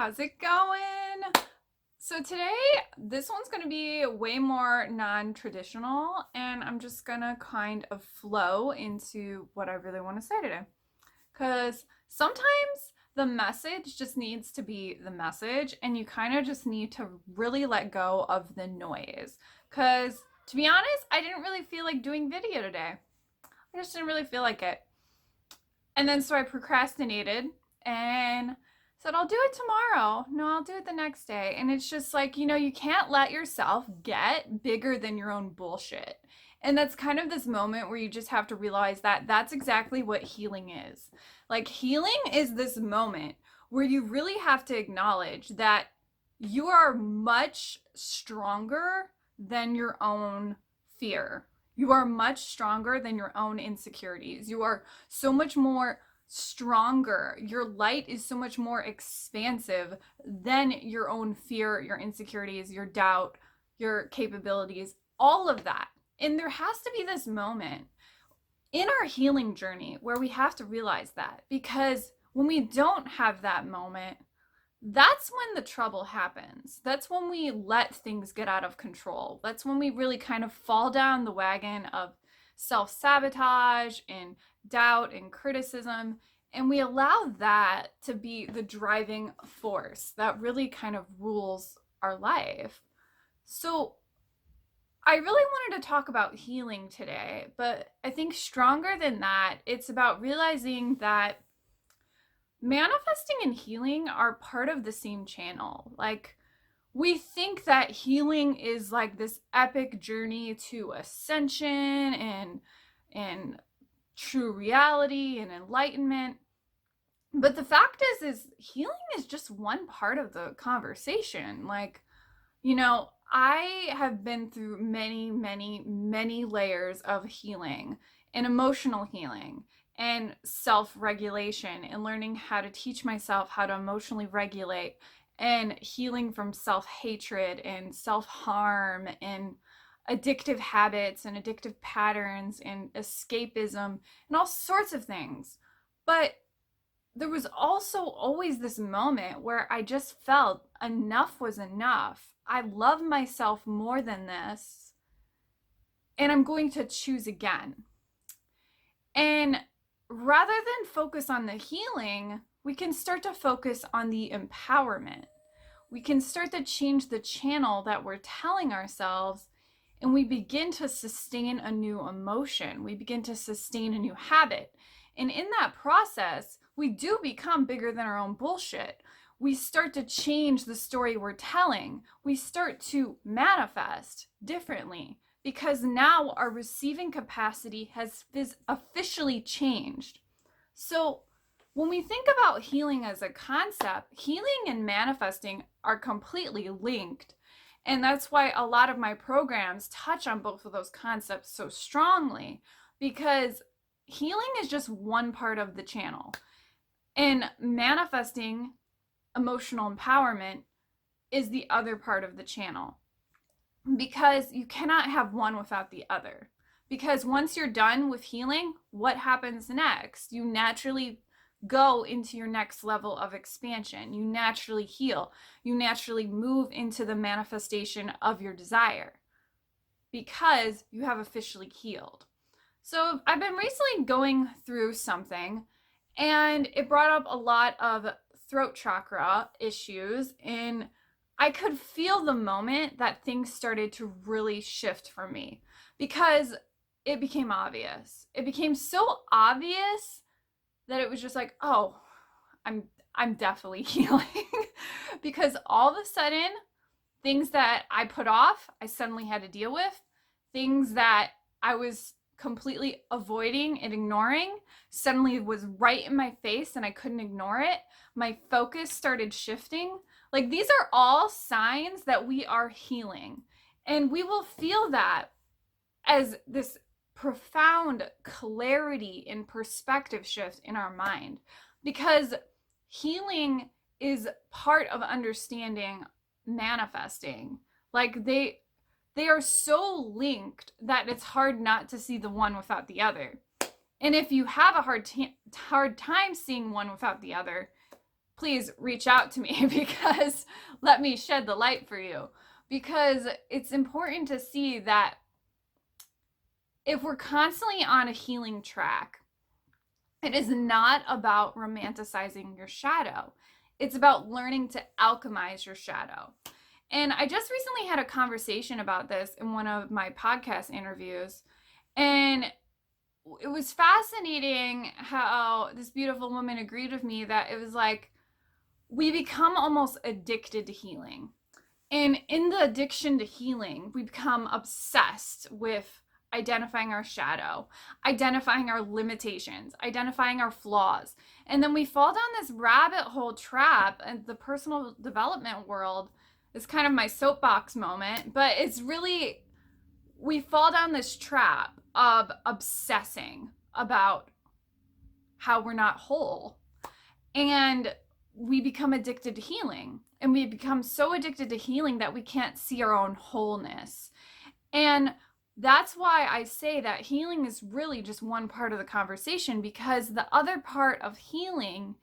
How's it going? So today, this one's going to be way more non-traditional, and I'm just going to kind of flow into what I really want to say today. Because sometimes the message just needs to be the message, and you kind of just need to really let go of the noise. Because to be honest, I didn't really feel like doing video today. I just didn't really feel like it. And then so I procrastinated and said, I'll do it tomorrow. No, I'll do it the next day. And it's just like, you can't let yourself get bigger than your own bullshit. And that's kind of this moment where you just have to realize that that's exactly what healing is. Like, healing is this moment where you really have to acknowledge that you are much stronger than your own fear. You are much stronger than your own insecurities. You are so much more stronger. Your light is so much more expansive than your own fear, your insecurities, your doubt, your capabilities, all of that. And there has to be this moment in our healing journey where we have to realize that, because when we don't have that moment, that's when the trouble happens. That's when we let things get out of control. That's when we really kind of fall down the wagon of self-sabotage and doubt and criticism. And we allow that to be the driving force that really kind of rules our life. So I really wanted to talk about healing today, but I think stronger than that, it's about realizing that manifesting and healing are part of the same channel. Like, we think that healing is like this epic journey to ascension and true reality and enlightenment. But the fact is healing is just one part of the conversation. Like, I have been through many, many, many layers of healing and emotional healing and self-regulation and learning how to teach myself how to emotionally regulate and healing from self-hatred and self-harm and addictive habits and addictive patterns and escapism and all sorts of things. But there was also always this moment where I just felt enough was enough. I love myself more than this, and I'm going to choose again. And rather than focus on the healing, we can start to focus on the empowerment. We can start to change the channel that we're telling ourselves, and we begin to sustain a new emotion. We begin to sustain a new habit. And in that process, we do become bigger than our own bullshit. We start to change the story we're telling. We start to manifest differently because now our receiving capacity has officially changed. So when we think about healing as a concept, healing and manifesting are completely linked. And that's why a lot of my programs touch on both of those concepts so strongly, because healing is just one part of the channel. And manifesting emotional empowerment is the other part of the channel. Because you cannot have one without the other. Because once you're done with healing, what happens next? You naturally go into your next level of expansion. You naturally heal. You naturally move into the manifestation of your desire because you have officially healed. So I've been recently going through something, and it brought up a lot of throat chakra issues, and I could feel the moment that things started to really shift for me because it became obvious. It became so obvious that it was just like, oh, I'm definitely healing. Because all of a sudden, things that I put off, I suddenly had to deal with. Things that I was completely avoiding and ignoring suddenly was right in my face and I couldn't ignore it. My focus started shifting. Like, these are all signs that we are healing. And we will feel that as this profound clarity and perspective shift in our mind, because healing is part of understanding manifesting. Like, they are so linked that it's hard not to see the one without the other. And if you have a hard time seeing one without the other, please reach out to me because let me shed the light for you. Because it's important to see that if we're constantly on a healing track, it is not about romanticizing your shadow. It's about learning to alchemize your shadow. And I just recently had a conversation about this in one of my podcast interviews. And it was fascinating how this beautiful woman agreed with me that it was like we become almost addicted to healing. And in the addiction to healing, we become obsessed with identifying our shadow, identifying our limitations, identifying our flaws. And then we fall down this rabbit hole trap, and the personal development world is kind of my soapbox moment, but it's really, we fall down this trap of obsessing about how we're not whole. And we become addicted to healing. And we become so addicted to healing that we can't see our own wholeness. And that's why I say that healing is really just one part of the conversation, because the other part of healing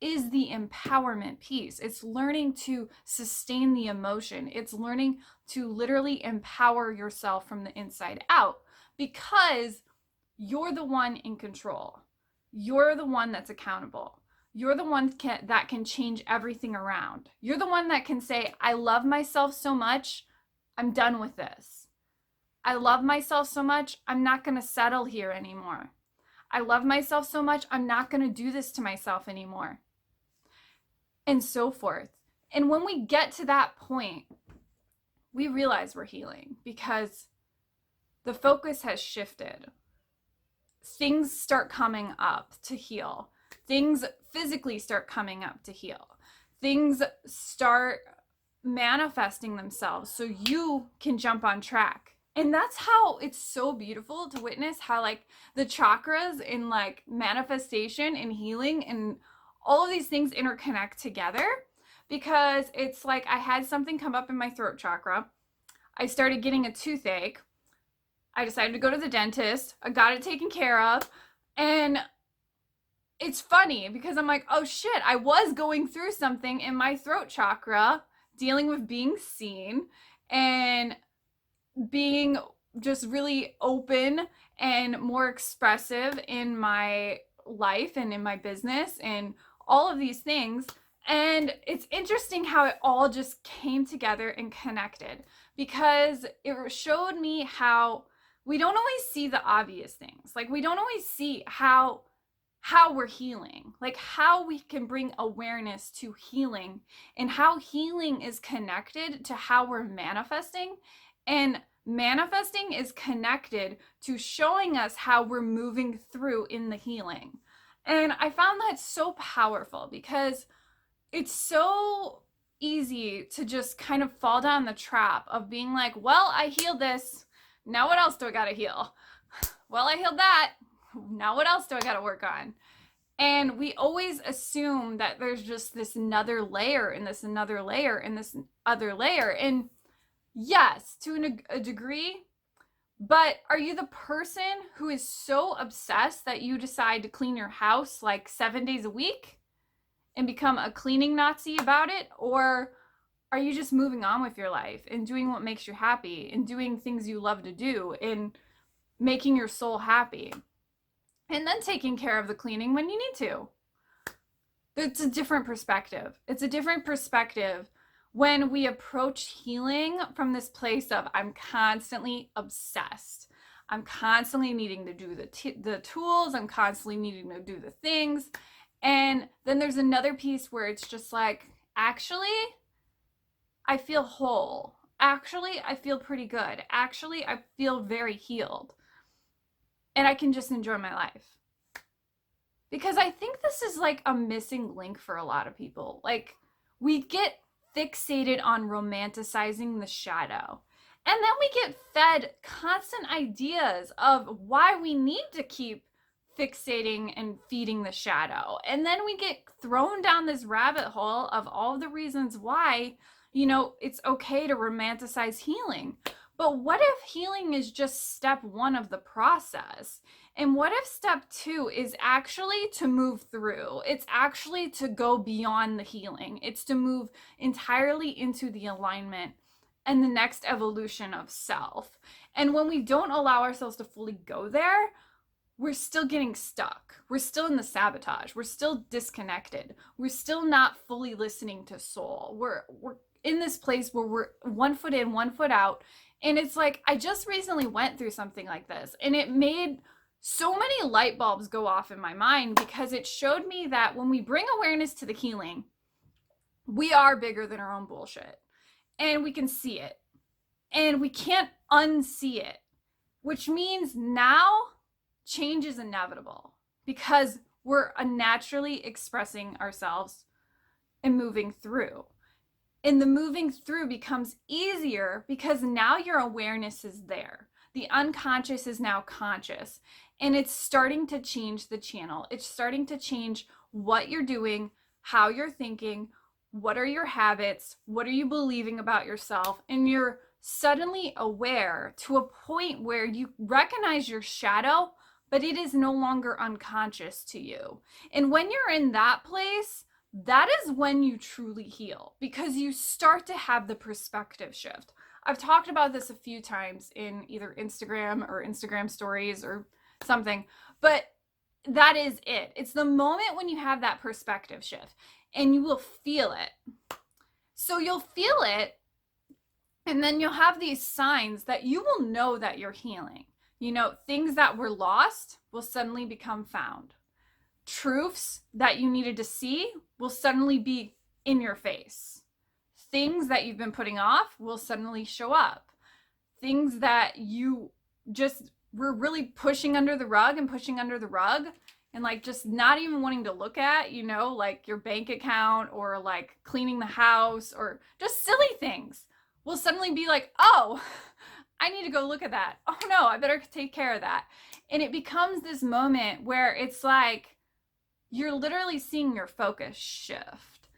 is the empowerment piece. It's learning to sustain the emotion. It's learning to literally empower yourself from the inside out, because you're the one in control. You're the one that's accountable. You're the one that can change everything around. You're the one that can say, I love myself so much, I'm done with this. I love myself so much, I'm not going to settle here anymore. I love myself so much, I'm not going to do this to myself anymore. And so forth. And when we get to that point, we realize we're healing, because the focus has shifted. Things start coming up to heal. Things physically start coming up to heal. Things start manifesting themselves so you can jump on track. And that's how it's so beautiful to witness how like the chakras in like manifestation and healing and all of these things interconnect together, because it's like I had something come up in my throat chakra. I started getting a toothache. I decided to go to the dentist. I got it taken care of. And it's funny because I'm like, oh shit, I was going through something in my throat chakra, dealing with being seen and being just really open and more expressive in my life and in my business and all of these things. And it's interesting how it all just came together and connected, because it showed me how we don't always see the obvious things. Like we don't always see how we're healing, like how we can bring awareness to healing and how healing is connected to how we're manifesting, and manifesting is connected to showing us how we're moving through in the healing. And I found that so powerful, because it's so easy to just kind of fall down the trap of being like, well, I healed this, now what else do I gotta heal? Well, I healed that, now what else do I gotta work on? And we always assume that there's just this another layer and this another layer and this other layer. And yes, to a degree, but are you the person who is so obsessed that you decide to clean your house like 7 days a week and become a cleaning Nazi about it? Or are you just moving on with your life and doing what makes you happy and doing things you love to do and making your soul happy? And then taking care of the cleaning when you need to. It's a different perspective. It's a different perspective when we approach healing from this place of I'm constantly obsessed. I'm constantly needing to do the tools. I'm constantly needing to do the things. And then there's another piece where it's just like, actually, I feel whole. Actually, I feel pretty good. Actually, I feel very healed. And I can just enjoy my life. Because I think this is like a missing link for a lot of people. Like, we get fixated on romanticizing the shadow. And then we get fed constant ideas of why we need to keep fixating and feeding the shadow. And then we get thrown down this rabbit hole of all the reasons why, it's okay to romanticize healing. But what if healing is just step one of the process? And what if step two is actually to move through? It's actually to go beyond the healing. It's to move entirely into the alignment and the next evolution of self. And when we don't allow ourselves to fully go there, we're still getting stuck. We're still in the sabotage. We're still disconnected. We're still not fully listening to soul. We're in this place where we're one foot in, one foot out. And it's like, I just recently went through something like this, and it made so many light bulbs go off in my mind, because it showed me that when we bring awareness to the healing, we are bigger than our own bullshit. And we can see it. And we can't unsee it, which means now change is inevitable, because we're naturally expressing ourselves and moving through. And the moving through becomes easier because now your awareness is there. The unconscious is now conscious, and it's starting to change the channel. It's starting to change what you're doing, how you're thinking, what are your habits, what are you believing about yourself, and you're suddenly aware to a point where you recognize your shadow, but it is no longer unconscious to you. And when you're in that place, that is when you truly heal, because you start to have the perspective shift. I've talked about this a few times in either Instagram or Instagram stories or something, but that is it. It's the moment when you have that perspective shift, and you will feel it. So you'll feel it, and then you'll have these signs that you will know that you're healing. You know, things that were lost will suddenly become found. Truths that you needed to see will suddenly be in your face. Things that you've been putting off will suddenly show up. Things that you just were really pushing under the rug and like just not even wanting to look at, you know, like your bank account or like cleaning the house or just silly things will suddenly be like, oh, I need to go look at that. Oh no, I better take care of that. And it becomes this moment where it's like you're literally seeing your focus shift.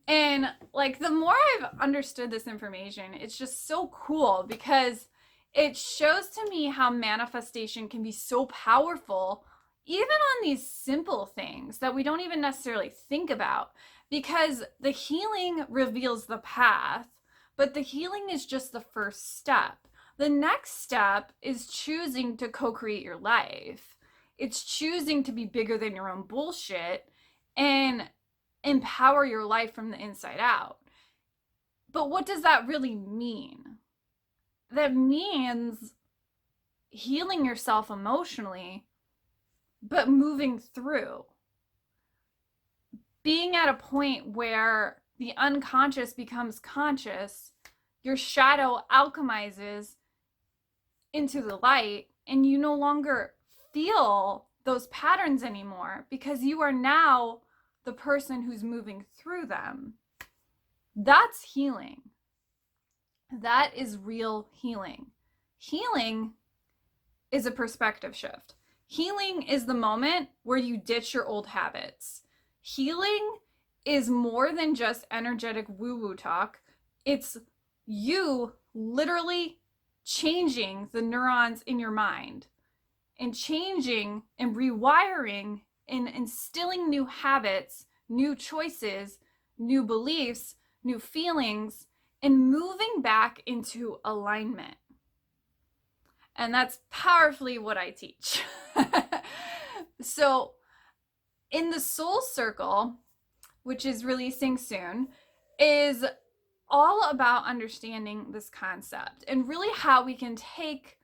And like the more I've understood this information, it's just so cool, because it shows to me how manifestation can be so powerful, even on these simple things that we don't even necessarily think about, because the healing reveals the path, but the healing is just the first step. The next step is choosing to co-create your life. It's choosing to be bigger than your own bullshit and empower your life from the inside out. But what does that really mean? That means healing yourself emotionally, but moving through. Being at a point where the unconscious becomes conscious, your shadow alchemizes into the light, and you no longer feel those patterns anymore, because you are now the person who's moving through them. That's healing. That is real healing. Healing is a perspective shift. Healing is the moment where you ditch your old habits. Healing is more than just energetic woo-woo talk. It's you literally changing the neurons in your mind and changing and rewiring and instilling new habits, new choices, new beliefs, new feelings, and moving back into alignment. And that's powerfully what I teach. So in the Soul Circle, which is releasing soon, is all about understanding this concept and really how we can take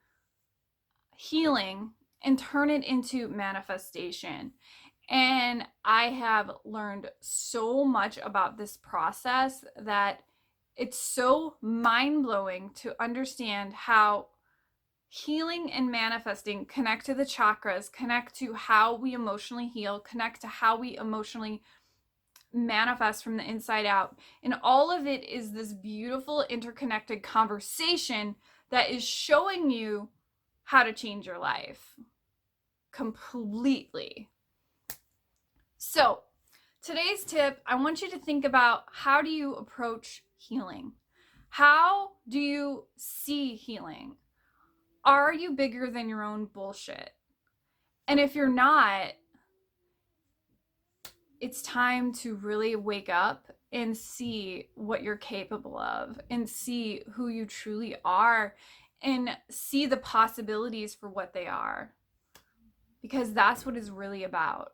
healing and turn it into manifestation. And I have learned so much about this process that it's so mind-blowing to understand how healing and manifesting connect to the chakras, connect to how we emotionally heal, connect to how we emotionally manifest from the inside out. And all of it is this beautiful interconnected conversation that is showing you how to change your life completely. So today's tip, I want you to think about, how do you approach healing? How do you see healing? Are you bigger than your own bullshit? And if you're not, it's time to really wake up and see what you're capable of and see who you truly are and see the possibilities for what they are. Because that's what it's really about.